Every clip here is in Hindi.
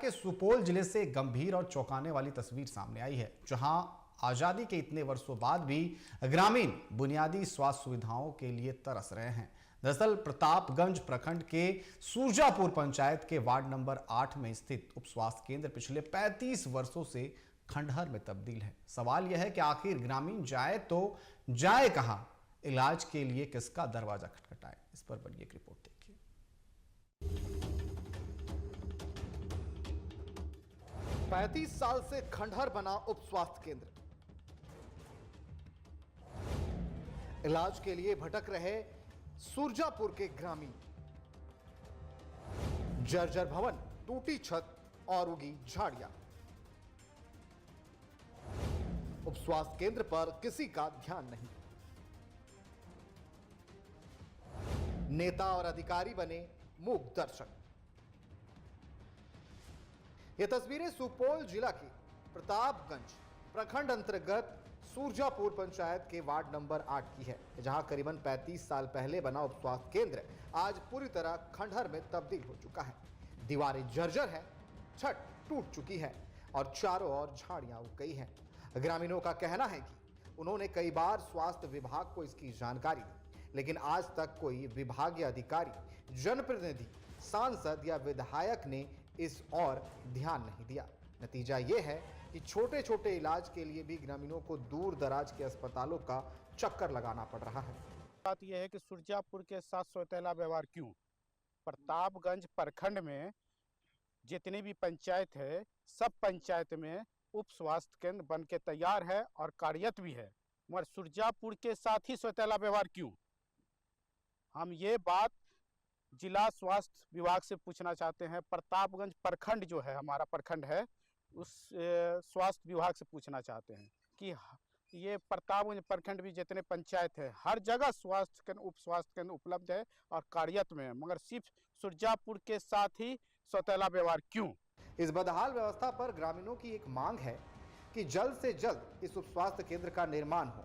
के सुपौल जिले से गंभीर और चौंकाने वाली तस्वीर सामने आई है, जहां आजादी के इतने वर्षों बाद भी ग्रामीण बुनियादी स्वास्थ्य सुविधाओं के लिए तरस रहे हैं। दरअसल प्रतापगंज प्रखंड के सुरजापुर पंचायत के वार्ड नंबर 8 में स्थित उप स्वास्थ्य केंद्र पिछले 35 वर्षों से खंडहर में तब्दील है। सवाल यह है कि आखिर ग्रामीण जाए तो जाए कहां, इलाज के लिए किसका दरवाजा खटखटाए। इस पर बनी एक रिपोर्ट देखिए। 35 साल से खंडहर बना उप स्वास्थ्य केंद्र, इलाज के लिए भटक रहे सुरजापुर के ग्रामीण। जर्जर भवन, टूटी छत और उगी झाड़ियां। उप स्वास्थ्य केंद्र पर किसी का ध्यान नहीं। नेता और अधिकारी बने मूक दर्शक। ये तस्वीरें सुपौल जिला के प्रतापगंज प्रखंड अंतर्गत सुरजापुर पंचायत के वार्ड नंबर 8 की है, जहां करीबन 35 साल पहले बना उप स्वास्थ्य केंद्र आज पूरी तरह खंडहर में तब्दील हो चुका है। दीवारें जर्जर है, छत टूट चुकी है और चारों ओर झाड़ियां उग गई हैं। ग्रामीणों का कहना है कि उन्होंने कई बार स्वास्थ्य विभाग को इसकी जानकारी दी, लेकिन आज तक कोई विभागीय अधिकारी, जनप्रतिनिधि, सांसद या विधायक ने इस और ध्यान नहीं दिया। नतीजा यह है कि छोटे छोटे इलाज के लिए भी ग्रामीणों को दूर दराज के अस्पतालों का चक्कर लगाना पड़ रहा है। बात यह है कि सुरजापुर के साथ सौतेला व्यवहार क्यों? प्रतापगंज प्रखंड में जितनी भी पंचायत है, सब पंचायत में उप स्वास्थ्य केंद्र बन के तैयार है और कार्यरत भी है, मगर सुरजापुर के साथ ही सौतेला व्यवहार क्यों? हम ये बात जिला स्वास्थ्य विभाग से पूछना चाहते हैं। प्रतापगंज प्रखंड जो है, हमारा प्रखंड है, उस स्वास्थ्य विभाग से पूछना चाहते हैं कि ये प्रतापगंज प्रखंड भी जितने पंचायत है, हर जगह स्वास्थ्य केंद्र, उप स्वास्थ्य केंद्र उपलब्ध है और कार्यरत में है, मगर सिर्फ सुरजापुर के साथ ही सौतेला व्यवहार क्यों? इस बदहाल व्यवस्था पर ग्रामीणों की एक मांग है कि जल्द से जल्द इस उप स्वास्थ्य केंद्र का निर्माण हो,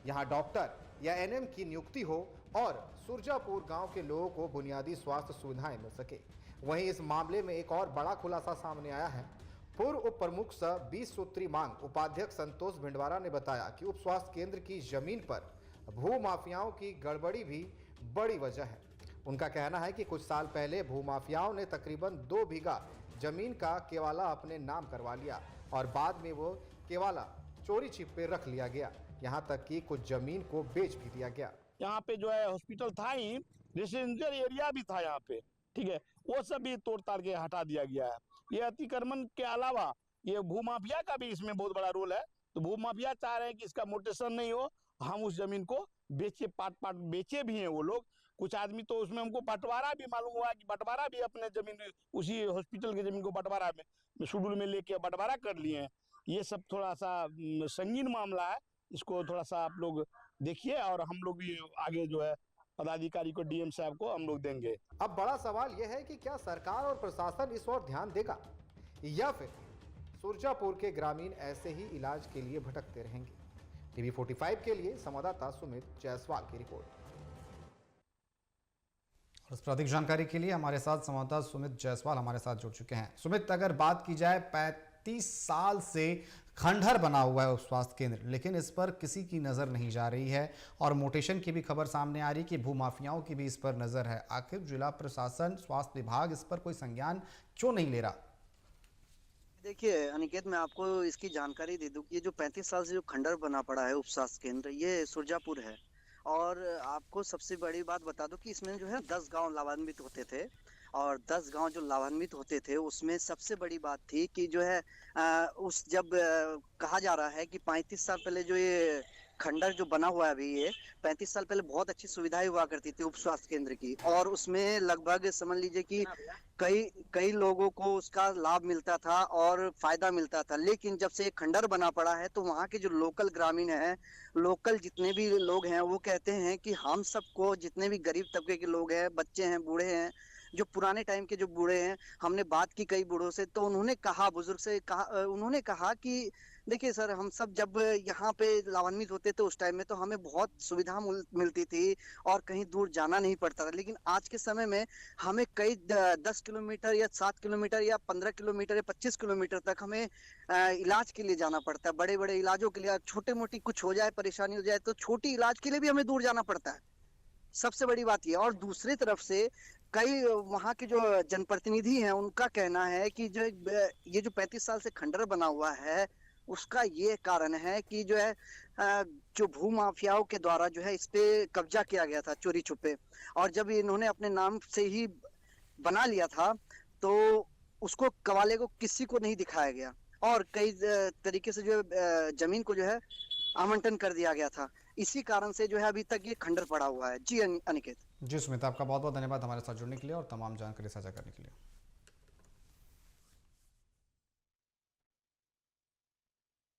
यहाँ डॉक्टर या एनएम की नियुक्ति हो और सुरजापुर गांव के लोगों को बुनियादी स्वास्थ्य सुविधाएं मिल सके। वहीं इस मामले में एक और बड़ा खुलासा सामने आया है। पूर्व उप प्रमुख सह 20 सूत्री मांग उपाध्यक्ष संतोष भिंडवारा ने बताया कि उप स्वास्थ्य केंद्र की जमीन पर भू माफियाओं की गड़बड़ी भी बड़ी वजह है। उनका कहना है कि कुछ साल पहले भू माफियाओं ने तकरीबन 2 बीघा जमीन का केवाला अपने नाम करवा लिया और बाद में वो केवाला चोरी छिपे रख लिया गया, यहाँ तक कि कुछ जमीन को बेच भी दिया गया। यहाँ पे जो है हॉस्पिटल था ही, रेसिडेंशियल एरिया भी था यहाँ पे, ठीक है, वो सब भी तोड़ ताड़ के हटा दिया गया है। ये अतिक्रमण के अलावा ये भूमाफिया का भी इसमें बहुत बड़ा रोल है। तो भूमाफिया चाह रहे हैं कि इसका मोटेशन नहीं हो, हम उस जमीन को बेचे, पाट पाट बेचे भी हैं वो लोग। कुछ आदमी तो उसमें हमको बंटवारा भी मालूम हुआ कि बंटवारा भी अपने जमीन, उसी हॉस्पिटल की जमीन को बंटवारा में शेड्यूल में लेके बंटवारा कर लिए हैं। ये सब थोड़ा सा संगीन मामला है, इसको थोड़ा सा आप लोग देखिए और हम लोग भी आगे जो है पदाधिकारी को, डीएम साहब को हम लोग देंगे। अब बड़ा सवाल यह है कि क्या सरकार और प्रशासन इस ओर ध्यान देगा या फिर सुरजापुर के ग्रामीण ऐसे ही इलाज के लिए भटकते रहेंगे। टीवी 45 के लिए संवाददाता सुमित जायसवाल की रिपोर्ट। और इस पर अधिक जानकारी के लिए हमारे साथ संवाददाता सुमित जायसवाल हमारे साथ जुड़ चुके हैं। सुमित, अगर बात की जाए 35 साल से खंडहर बना हुआ है उप स्वास्थ्य केंद्र, लेकिन इस पर किसी की नजर नहीं जा रही है और मोटेशन की भी खबर सामने आ रही कि भूमाफियाओं की भी इस पर नजर है। आखिर जिला प्रशासन, स्वास्थ्य विभाग इस पर कोई संज्ञान क्यों नहीं ले रहा? देखिए अनिकेत, मैं आपको इसकी जानकारी दे दूं कि ये जो 35 साल से जो खंडहर बना पड़ा है उप स्वास्थ्य केंद्र, ये सुरजापुर है। और आपको सबसे बड़ी बात बता दूं कि इसमें जो है 10 गांव लाभान्वित होते थे और 10 गांव जो लाभान्वित होते थे उसमें सबसे बड़ी बात थी कि जो है कहा जा रहा है कि 35 साल पहले जो ये खंडहर जो बना हुआ है अभी, ये 35 साल पहले बहुत अच्छी सुविधाएं हुआ करती थी उप स्वास्थ्य केंद्र की, और उसमें लगभग समझ लीजिए कि कई लोगों को उसका लाभ मिलता था और फायदा मिलता था। लेकिन जब से ये खंडहर बना पड़ा है तो वहाँ के जो लोकल ग्रामीण हैं, लोकल जितने भी लोग हैं, वो कहते हैं कि हम सबको, जितने भी गरीब तबके के लोग हैं, बच्चे हैं, बूढ़े हैं, जो पुराने टाइम के जो बूढ़े हैं, हमने बात की कई बूढ़ों से, तो उन्होंने कहा, बुजुर्ग से कहा, उन्होंने कहा कि देखिए सर, हम सब जब यहाँ पे लाभान्वित होते थे उस टाइम में तो हमें बहुत सुविधा मिलती थी और कहीं दूर जाना नहीं पड़ता था, लेकिन आज के समय में हमें कई 10 किलोमीटर या 7 किलोमीटर या 15 किलोमीटर या 25 किलोमीटर तक हमें इलाज के लिए जाना पड़ता है। बड़े बड़े इलाजों के लिए, छोटे मोटी कुछ हो जाए, परेशानी हो जाए तो छोटी इलाज के लिए भी हमें दूर जाना पड़ता है। सबसे बड़ी बात ये। और दूसरी तरफ से कई वहाँ के जो जनप्रतिनिधि हैं उनका कहना है कि जो ये जो 35 साल से खंडर बना हुआ है उसका ये कारण है कि जो है जो भू माफियाओं के द्वारा जो है इस पे कब्जा किया गया था चोरी छुपे, और जब इन्होंने अपने नाम से ही बना लिया था तो उसको कवाले को किसी को नहीं दिखाया गया और कई तरीके से जो जमीन को जो है आवंटन कर दिया गया था। इसी कारण से जो है अभी तक ये खंडर पड़ा हुआ है। जी अनिकेत। जी सुमित, आपका बहुत बहुत धन्यवाद हमारे साथ जुड़ने के लिए और तमाम जानकारी साझा करने के लिए।